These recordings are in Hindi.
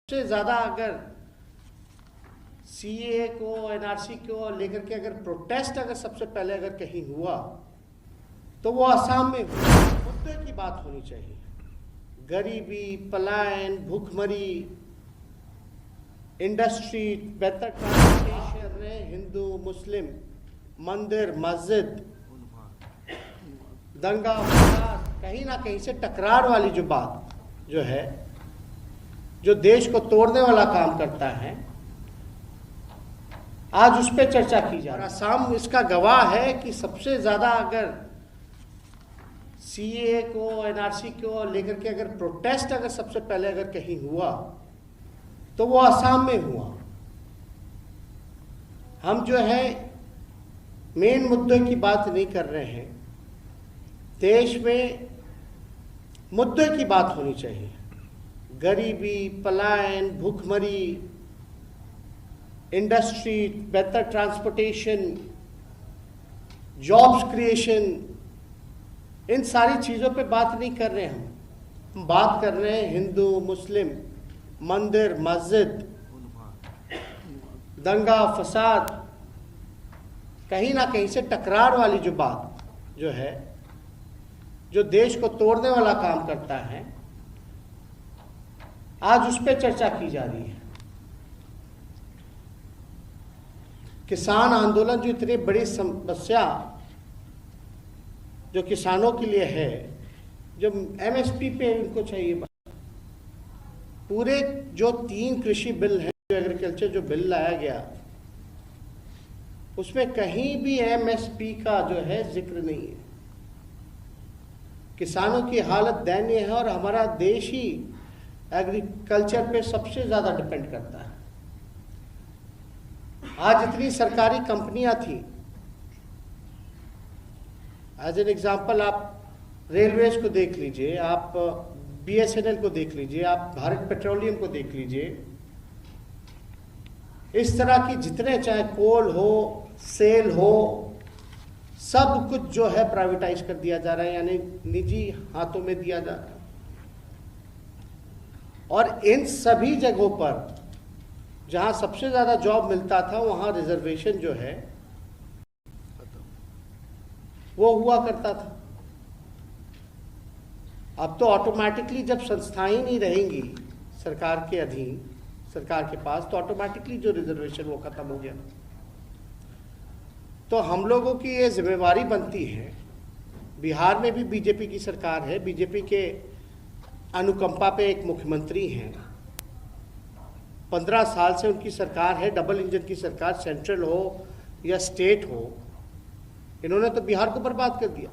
सबसे ज़्यादा अगर सीए को एनआरसी को लेकर के अगर प्रोटेस्ट अगर सबसे पहले अगर कहीं हुआ तो वो असम में हुआ। मुद्दे की बात होनी चाहिए। गरीबी, पलायन, भूखमरी, इंडस्ट्री, बेहतर ट्रांसपोर्टेशन, हिंदू मुस्लिम, मंदिर मस्जिद, दंगा फसाद, कहीं ना कहीं से टकरार वाली जो बात जो है, जो देश को तोड़ने वाला काम करता है, आज उस पर चर्चा की जा रही है। असम इसका गवाह है कि सबसे ज्यादा अगर सीए को एनआरसी को लेकर के अगर प्रोटेस्ट अगर सबसे पहले अगर कहीं हुआ तो वो असम में हुआ। हम जो है मेन मुद्दे की बात नहीं कर रहे हैं। देश में मुद्दे की बात होनी चाहिए। गरीबी, पलायन, भूखमरी, इंडस्ट्री, बेहतर ट्रांसपोर्टेशन, जॉब्स क्रिएशन, इन सारी चीज़ों पे बात नहीं कर रहे हैं। हम बात कर रहे हैं हिंदू मुस्लिम, मंदिर मस्जिद, दंगा फसाद, कहीं ना कहीं से टकरार वाली जो बात जो है, जो देश को तोड़ने वाला काम करता है, आज उस पर चर्चा की जा रही है। किसान आंदोलन जो इतनी बड़ी समस्या जो किसानों के लिए है, जो एमएसपी पे उनको चाहिए, पूरे जो 3 कृषि बिल हैं, जो एग्रीकल्चर जो बिल लाया गया, उसमें कहीं भी एमएसपी का जो है जिक्र नहीं है। किसानों की हालत दयनीय है और हमारा देश ही एग्रीकल्चर पे सबसे ज़्यादा डिपेंड करता है। आज इतनी सरकारी कंपनियां थी, एज एन एग्जाम्पल आप रेलवेज को देख लीजिए, आप बीएसएनएल को देख लीजिए, आप भारत पेट्रोलियम को देख लीजिए। इस तरह की जितने चाहे कोल हो, सेल हो, सब कुछ जो है प्राइवेटाइज कर दिया जा रहा है, यानी निजी हाथों में दिया जा रहा है। और इन सभी जगहों पर जहां सबसे ज्यादा जॉब मिलता था, वहां रिजर्वेशन जो है वो हुआ करता था। अब तो ऑटोमेटिकली जब संस्थाएं ही नहीं रहेंगी सरकार के अधीन, सरकार के पास, तो ऑटोमेटिकली जो रिजर्वेशन वो खत्म हो गया। तो हम लोगों की ये जिम्मेवारी बनती है। बिहार में भी बीजेपी की सरकार है, बीजेपी के अनुकंपा पे एक मुख्यमंत्री हैं, 15 साल से उनकी सरकार है, डबल इंजन की सरकार, सेंट्रल हो या स्टेट हो। इन्होंने तो बिहार को बर्बाद कर दिया।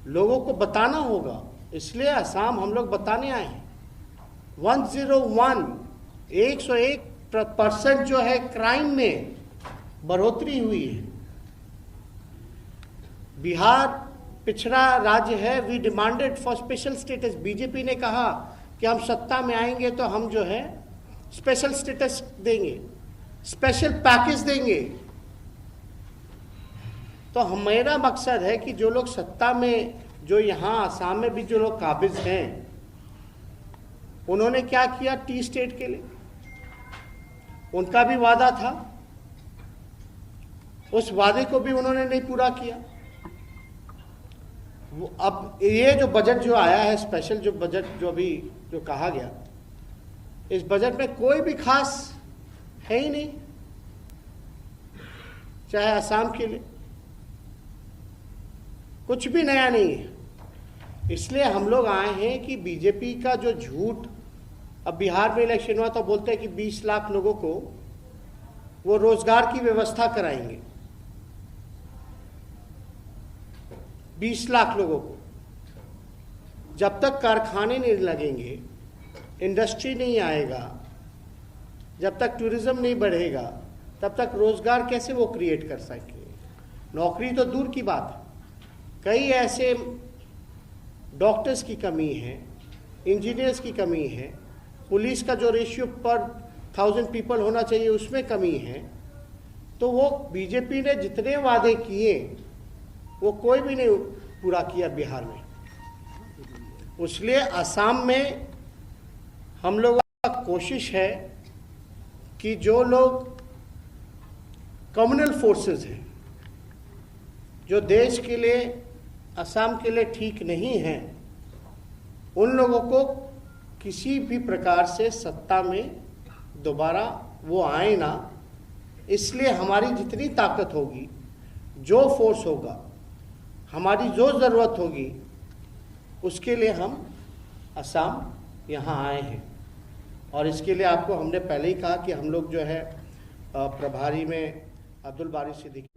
लोगों को बताना होगा, इसलिए असम हम लोग बताने आए हैं। 101% जो है क्राइम में बढ़ोतरी हुई है। बिहार पिछड़ा राज्य है। We demanded for special status. BJP ने कहा कि हम सत्ता में आएंगे तो हम जो है स्पेशल स्टेटस देंगे, स्पेशल पैकेज देंगे। तो मेरा मकसद है कि जो लोग सत्ता में, जो यहाँ आसाम में भी जो लोग काबिज हैं, उन्होंने क्या किया टी स्टेट के लिए? उनका भी वादा था, उस वादे को भी उन्होंने नहीं पूरा किया। अब ये जो बजट जो आया है, स्पेशल जो बजट जो अभी जो कहा गया, इस बजट में कोई भी खास है ही नहीं, चाहे असम के लिए कुछ भी नया नहीं है। इसलिए हम लोग आए हैं कि बीजेपी का जो झूठ, अब बिहार में इलेक्शन हुआ तो बोलते हैं कि 20 लाख लोगों को वो रोजगार की व्यवस्था कराएंगे। 20 लाख लोगों को। जब तक कारखाने नहीं लगेंगे, इंडस्ट्री नहीं आएगा, जब तक टूरिज्म नहीं बढ़ेगा, तब तक रोजगार कैसे वो क्रिएट कर सकेंगे? नौकरी तो दूर की बात है। कई ऐसे डॉक्टर्स की कमी है, इंजीनियर्स की कमी है, पुलिस का जो रेशियो पर 1000 पीपल होना चाहिए उसमें कमी है। तो वो बीजेपी ने जितने वादे किए वो कोई भी नहीं पूरा किया बिहार में। इसलिए असम में हम लोगों का कोशिश है कि जो लोग कम्युनल फोर्सेस हैं, जो देश के लिए, असम के लिए ठीक नहीं हैं, उन लोगों को किसी भी प्रकार से सत्ता में दोबारा वो आए ना। इसलिए हमारी जितनी ताकत होगी, जो फोर्स होगा, हमारी जो ज़रूरत होगी, उसके लिए हम असम यहाँ आए हैं। और इसके लिए आपको हमने पहले ही कहा कि हम लोग जो है प्रभारी में अब्दुल बारी सिद्दीकी